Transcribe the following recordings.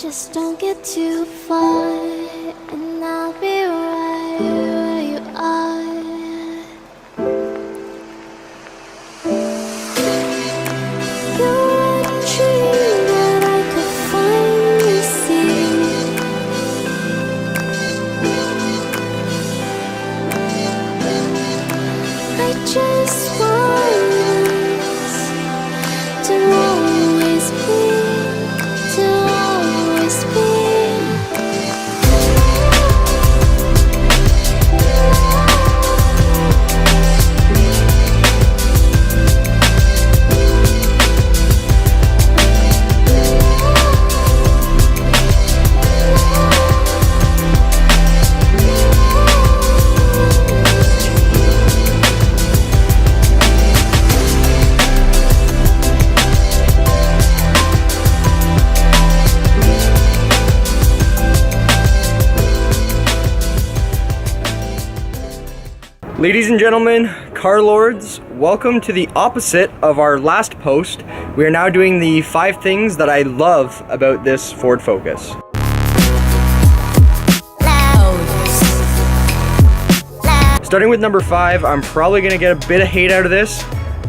Just don't get too far, and I'll be right where you are. You're a dream that I could finally see. I just want us to always be, to always be. Ladies and gentlemen, car lords, welcome to the opposite of our last post. We are now doing the 5 things that I love about this Ford Focus. Starting with number 5, I'm probably going to get a bit of hate out of this,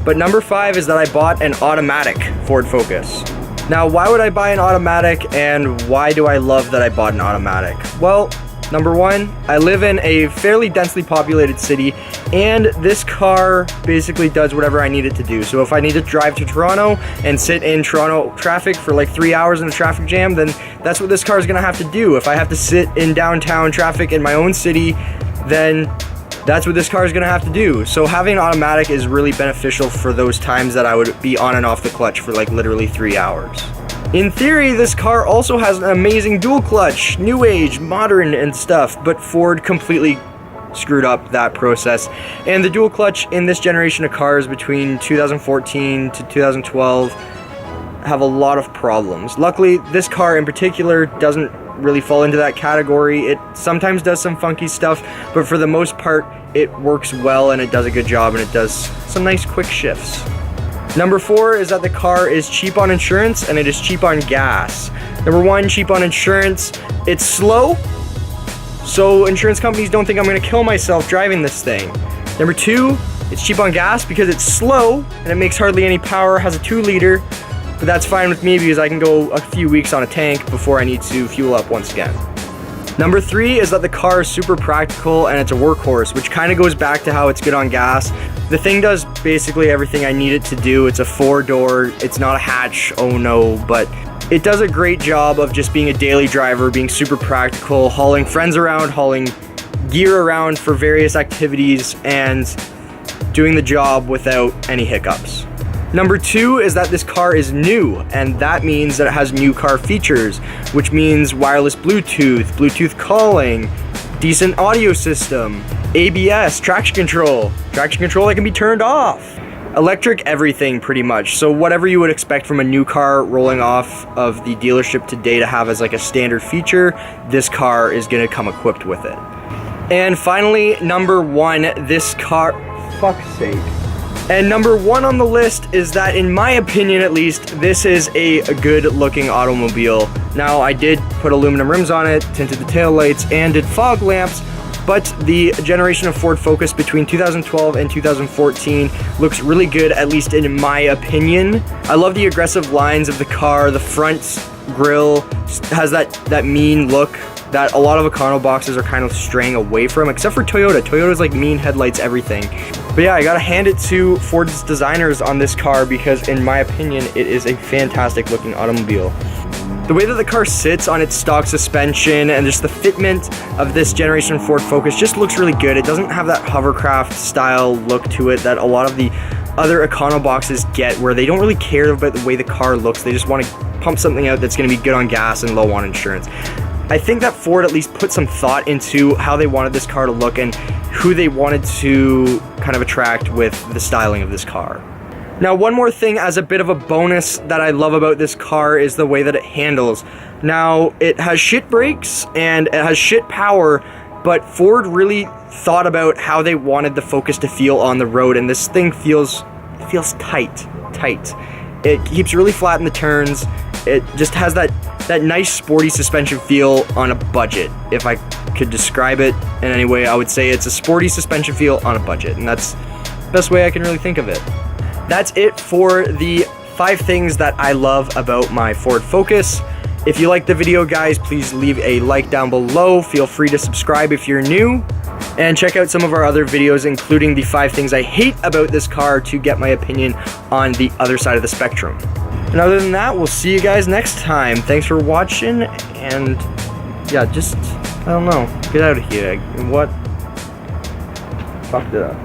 but number 5 is that I bought an automatic Ford Focus. Now, why would I buy an automatic, and why do I love that I bought an automatic? Well, number 1, I live in a fairly densely populated city, and this car basically does whatever I need it to do. So if I need to drive to Toronto and sit in Toronto traffic for like 3 hours in a traffic jam, then that's what this car is gonna have to do. If I have to sit in downtown traffic in my own city, then that's what this car is gonna have to do. So having an automatic is really beneficial for those times that I would be on and off the clutch for like literally 3 hours. In theory, this car also has an amazing dual clutch, new age, modern and stuff, but Ford completely screwed up that process. And the dual clutch in this generation of cars between 2014 to 2012 have a lot of problems. Luckily, this car in particular doesn't really fall into that category. It sometimes does some funky stuff, but for the most part, it works well and it does a good job and it does some nice quick shifts. Number 4 is that the car is cheap on insurance and it is cheap on gas. Number 1, cheap on insurance. It's slow, so insurance companies don't think I'm gonna kill myself driving this thing. Number 2, it's cheap on gas because it's slow and it makes hardly any power, has a 2-liter, but that's fine with me because I can go a few weeks on a tank before I need to fuel up once again. Number 3 is that the car is super practical and it's a workhorse, which kind of goes back to how it's good on gas. The thing does basically everything I need it to do. It's a 4-door, it's not a hatch, oh no, but it does a great job of just being a daily driver, being super practical, hauling friends around, hauling gear around for various activities, and doing the job without any hiccups. Number 2 is that this car is new, and that means that it has new car features, which means wireless Bluetooth calling, decent audio system, ABS, traction control that can be turned off, electric everything pretty much. So whatever you would expect from a new car rolling off of the dealership today to have as like a standard feature, this car is gonna come equipped with it. And finally, number 1, this car, fuck's sake. And number 1 on the list is that, in my opinion at least, this is a good looking automobile. Now, I did put aluminum rims on it, tinted the taillights, and did fog lamps, but the generation of Ford Focus between 2012 and 2014 looks really good, at least in my opinion. I love the aggressive lines of the car. The front grille has that mean look that a lot of Econo boxes are kind of straying away from, except for Toyota. Toyota's like mean headlights, everything. But yeah, I gotta hand it to Ford's designers on this car because in my opinion, it is a fantastic looking automobile. The way that the car sits on its stock suspension and just the fitment of this generation Ford Focus just looks really good. It doesn't have that hovercraft style look to it that a lot of the other Econo boxes get, where they don't really care about the way the car looks. They just want to pump something out that's gonna be good on gas and low on insurance. I think that Ford at least put some thought into how they wanted this car to look and who they wanted to kind of attract with the styling of this car. Now, one more thing as a bit of a bonus that I love about this car is the way that it handles. Now, it has shit brakes and it has shit power, but Ford really thought about how they wanted the Focus to feel on the road, and this thing feels tight. It keeps really flat in the turns. It just has that that nice sporty suspension feel on a budget. If I could describe it in any way, I would say it's a sporty suspension feel on a budget, and that's the best way I can really think of it. That's it for the 5 things that I love about my Ford Focus. If you like the video, guys, please leave a like down below. Feel free to subscribe if you're new, and check out some of our other videos, including the 5 things I hate about this car, to get my opinion on the other side of the spectrum. And other than that, we'll see you guys next time. Thanks for watching, and yeah, just, I don't know, get out of here. What? Fucked it up.